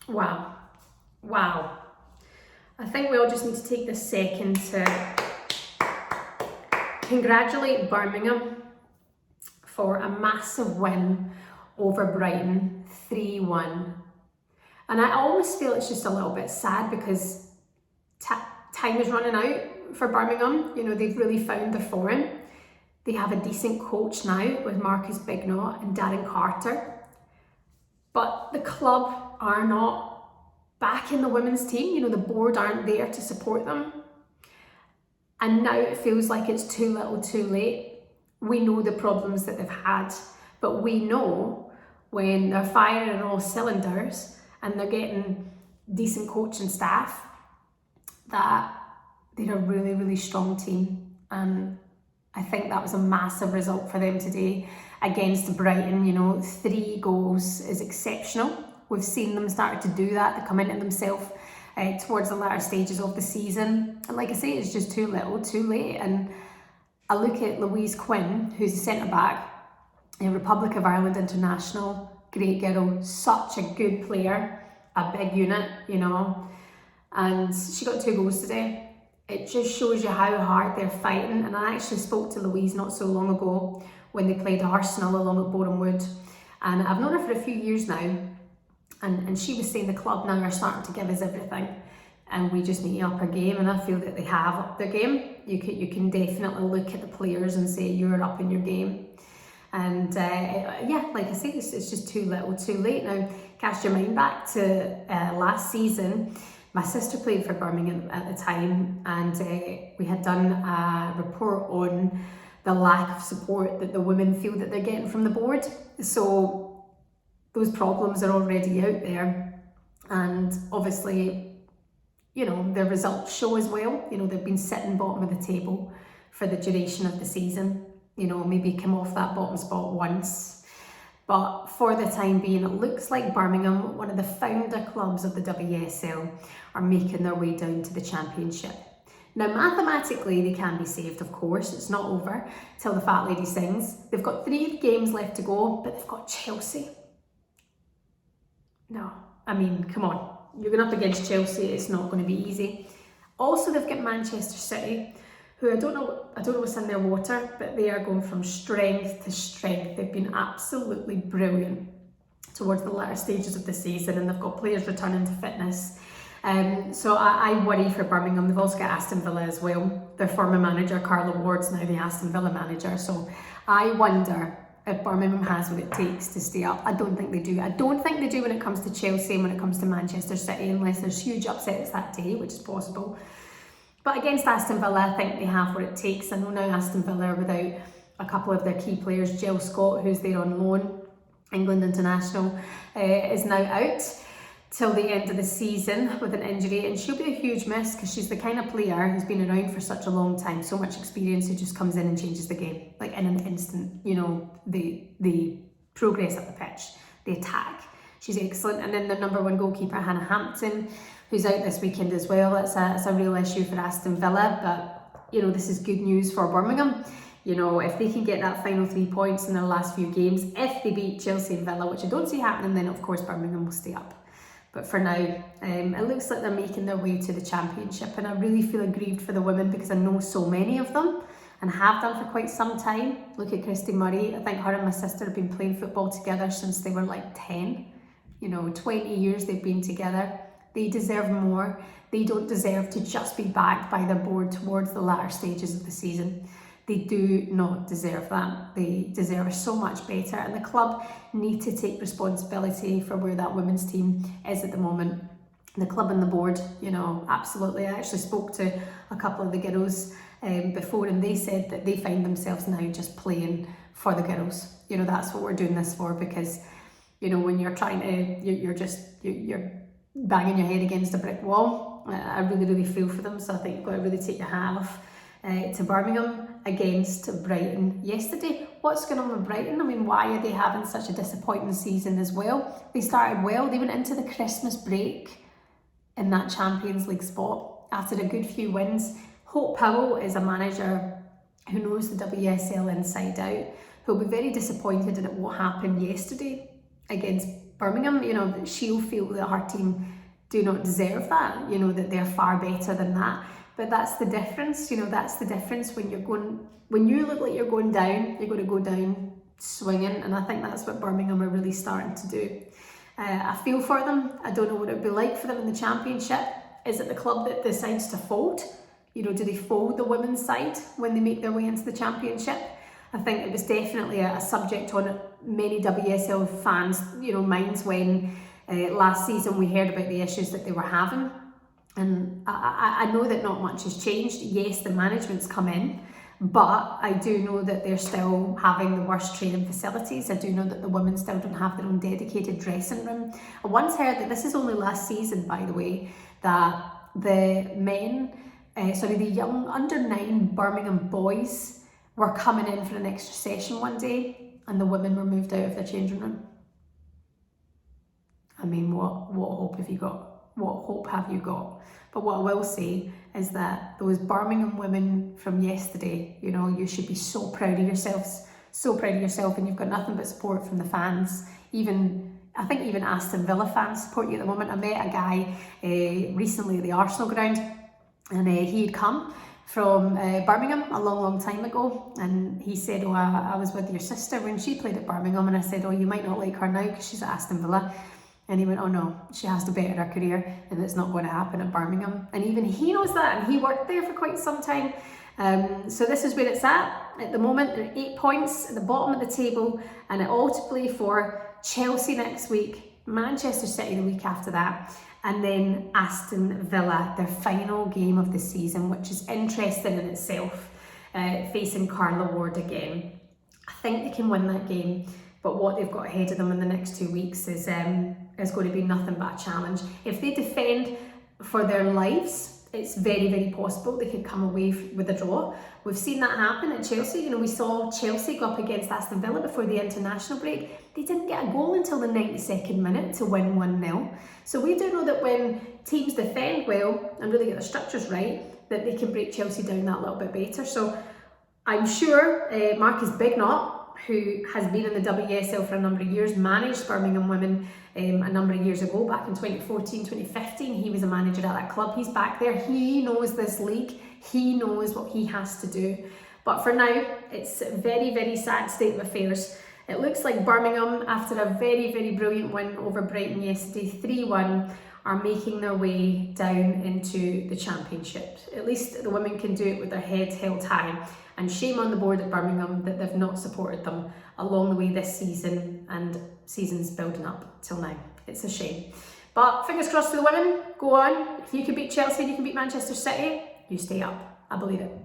Wow. Wow. I think we all just need to take this second to congratulate Birmingham for a massive win over Brighton, 3-1. And I always feel it's just a little bit sad because time is running out for Birmingham. You know, they've really found their form. They have a decent coach now with Marcus Bignot and Darren Carter. But the club are not backing the women's team. You know, the board aren't there to support them. And now it feels like it's too little too late. We know the problems that they've had, but we know when they're firing on all cylinders and they're getting decent coaching staff, that they're a really, really strong team. And I think that was a massive result for them today against Brighton. You know, 3 goals is exceptional. We've seen them start to do that. They come into themselves towards the latter stages of the season. And like I say, it's just too little, too late. And I look at Louise Quinn, who's a centre-back, a Republic of Ireland international, great girl, such a good player, a big unit, you know. And she got 2 goals today. It just shows you how hard they're fighting. And I actually spoke to Louise not so long ago when they played Arsenal along at Boreham Wood. And I've known her for a few years now. And she was saying the club now are starting to give us everything. And we just need to up our game. And I feel that they have upped their game. You can definitely look at the players and say you're up in your game. And yeah, like I say, it's just too little too late. Now, cast your mind back to last season. My sister played for Birmingham at the time, and we had done a report on the lack of support that the women feel that they're getting from the board. So those problems are already out there, and obviously, you know, the results show as well. You know, they've been sitting bottom of the table for the duration of the season. You know, maybe come off that bottom spot once. But for the time being, it looks like Birmingham, one of the founder clubs of the WSL, are making their way down to the Championship. Now, mathematically, they can be saved, of course. It's not over till the fat lady sings. They've got 3 games left to go, but they've got Chelsea. No, I mean, come on. You're going up against Chelsea. It's not going to be easy. Also, they've got Manchester City, who I don't know what's in their water, but they are going from strength to strength. They've been absolutely brilliant towards the latter stages of the season, and they've got players returning to fitness. So I worry for Birmingham. They've also got Aston Villa as well. Their former manager, Carla Ward's now the Aston Villa manager. So I wonder if Birmingham has what it takes to stay up. I don't think they do. I don't think they do when it comes to Chelsea and when it comes to Manchester City, unless there's huge upsets that day, which is possible. But against Aston Villa, I think they have what it takes. I know now Aston Villa are without a couple of their key players. Jill Scott, who's there on loan, England international, is now out till the end of the season with an injury. And she'll be a huge miss because she's the kind of player who's been around for such a long time, so much experience, who just comes in and changes the game. Like in an instant, you know, the progress up the pitch, the attack. She's excellent. And then the number 1 goalkeeper, Hannah Hampton, who's out this weekend as well. That's a real issue for Aston Villa, but you know, this is good news for Birmingham. You know, if they can get that final 3 points in their last few games, if they beat Chelsea and Villa, which I don't see happening, then of course Birmingham will stay up. But for now, it looks like they're making their way to the Championship, and I really feel aggrieved for the women because I know so many of them and have done for quite some time. Look at Christy Murray. I think her and my sister have been playing football together since they were like 10. You know, 20 years they've been together. They deserve more. They don't deserve to just be backed by their board towards the latter stages of the season. They do not deserve that. They deserve so much better, and the club need to take responsibility for where that women's team is at the moment. The club and the board, you know, absolutely. I actually spoke to a couple of the girls before, and they said that they find themselves now just playing for the girls. You know, that's what we're doing this for, because, you know, when you're trying to, you're banging your head against a brick wall. I really, really feel for them. So I think you've got to really take your hat off to Birmingham against Brighton yesterday. What's going on with Brighton? I mean, why are they having such a disappointing season as well? They started well. They went into the Christmas break in that Champions League spot after a good few wins. Hope Powell is a manager who knows the WSL inside out, who'll be very disappointed at what happened yesterday against Birmingham, you know, that she'll feel that her team do not deserve that, you know, that they're far better than that. But that's the difference, you know, that's the difference when you look like you're going down, you're going to go down swinging, and I think that's what Birmingham are really starting to do. I feel for them. I don't know what it would be like for them in the Championship. Is it the club that decides to fold? You know, do they fold the women's side when they make their way into the Championship? I think it was definitely a subject on many WSL fans, you know, minds when last season we heard about the issues that they were having. And I know that not much has changed. Yes, the management's come in, but I do know that they're still having the worst training facilities. I do know that the women still don't have their own dedicated dressing room. I once heard that, this is only last season by the way, that the the young under-9 Birmingham boys were coming in for an extra session one day and the women were moved out of their changing room. I mean, what hope have you got? What hope have you got? But what I will say is that those Birmingham women from yesterday, you know, you should be so proud of yourselves, so proud of yourself, and you've got nothing but support from the fans. I think even Aston Villa fans support you at the moment. I met a guy recently at the Arsenal ground, and he had come from Birmingham a long time ago, and he said, oh, I was with your sister when she played at Birmingham, and I said, oh, you might not like her now because she's at Aston Villa. And he went, oh no, she has to better her career and it's not going to happen at Birmingham. And even he knows that, and he worked there for quite some time. So this is where it's at the moment. They're 8 points at the bottom of the table, and it all to play for Chelsea next week, Manchester City the week after that, and then Aston Villa, their final game of the season, which is interesting in itself, facing Carla Ward again. I think they can win that game, but what they've got ahead of them in the next 2 weeks is going to be nothing but a challenge. If they defend for their lives, it's very possible they could come away with a draw. We've seen that happen at Chelsea. You know, we saw Chelsea go up against Aston Villa before the international break. They didn't get a goal until the 92nd minute to win 1-0. So we do know that when teams defend well and really get their structures right, that they can break Chelsea down that little bit better. So I'm sure Marcus Bignot, who has been in the WSL for a number of years, managed Birmingham women a number of years ago, back in 2014, 2015. He was a manager at that club. He's back there. He knows this league. He knows what he has to do. But for now, it's a very sad state of affairs. It looks like Birmingham, after a very brilliant win over Brighton yesterday, 3-1, are making their way down into the Championship. At least the women can do it with their heads held high. And shame on the board at Birmingham that they've not supported them along the way this season and seasons building up till now. It's a shame. But fingers crossed for the women. Go on. If you can beat Chelsea and you can beat Manchester City, you stay up. I believe it.